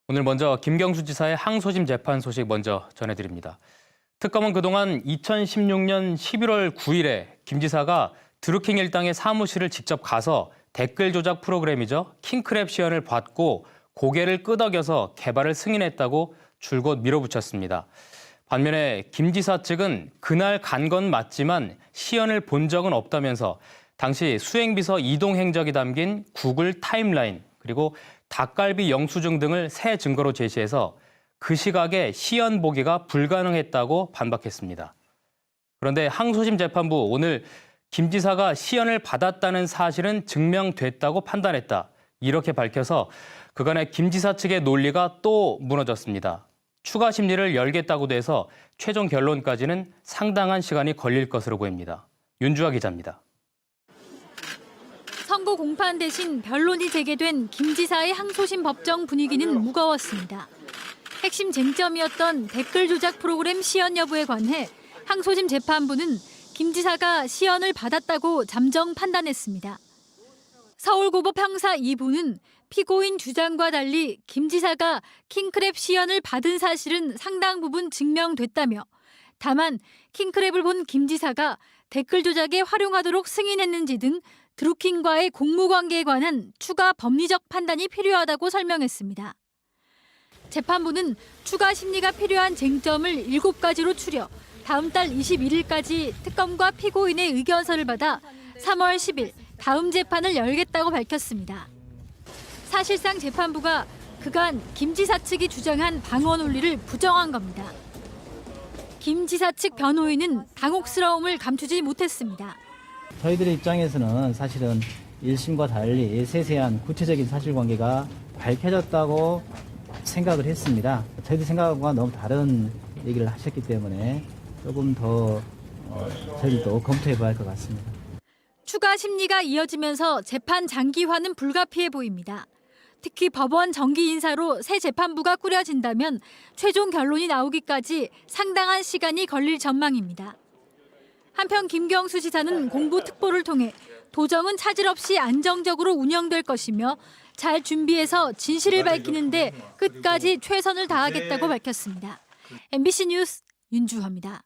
오늘 먼저 김경수 지사의 항소심 재판 소식 먼저 전해드립니다. 특검은 그동안 2016년 11월 9일에 김 지사가 드루킹 일당의 사무실을 직접 가서 댓글 조작 프로그램이죠. 킹크랩 시연을 받고 고개를 끄덕여서 개발을 승인했다고 줄곧 밀어붙였습니다. 반면에 김 지사 측은 그날 간 건 맞지만 시연을 본 적은 없다면서 당시 수행비서 이동 행적이 담긴 구글 타임라인 그리고 닭갈비 영수증 등을 새 증거로 제시해서 그 시각에 시연 보기가 불가능했다고 반박했습니다. 그런데 항소심 재판부 오늘 김 지사가 시연을 받았다는 사실은 증명됐다고 판단했다. 이렇게 밝혀서 그간의 김 지사 측의 논리가 또 무너졌습니다. 추가 심리를 열겠다고도 해서 최종 결론까지는 상당한 시간이 걸릴 것으로 보입니다. 윤주아 기자입니다. 선고 공판 대신 변론이 재개된 김 지사의 항소심 법정 분위기는 무거웠습니다. 핵심 쟁점이었던 댓글 조작 프로그램 시연 여부에 관해 항소심 재판부는 김 지사가 시연을 받았다고 잠정 판단했습니다. 서울고법 형사 2부는 피고인 주장과 달리 김 지사가 킹크랩 시연을 받은 사실은 상당 부분 증명됐다며 다만 킹크랩을 본 김 지사가 댓글 조작에 활용하도록 승인했는지 등 드루킹과의 공무관계에 관한 추가 법리적 판단이 필요하다고 설명했습니다. 재판부는 추가 심리가 필요한 쟁점을 7가지로 추려 다음 달 21일까지 특검과 피고인의 의견서를 받아 3월 10일 다음 재판을 열겠다고 밝혔습니다. 사실상 재판부가 그간 김 지사 측이 주장한 방어 논리를 부정한 겁니다. 김 지사 측 변호인은 당혹스러움을 감추지 못했습니다. 저희들의 입장에서는 사실은 1심과 달리 세세한 구체적인 사실관계가 밝혀졌다고 생각을 했습니다. 저희들 생각과 너무 다른 얘기를 하셨기 때문에 조금 더 저희들도 검토해 봐야 할 것 같습니다. 추가 심리가 이어지면서 재판 장기화는 불가피해 보입니다. 특히 법원 정기 인사로 새 재판부가 꾸려진다면 최종 결론이 나오기까지 상당한 시간이 걸릴 전망입니다. 한편 김경수 지사는 공보특보를 통해 도정은 차질 없이 안정적으로 운영될 것이며 잘 준비해서 진실을 밝히는 데 끝까지 최선을 다하겠다고 밝혔습니다. MBC 뉴스 윤주화입니다.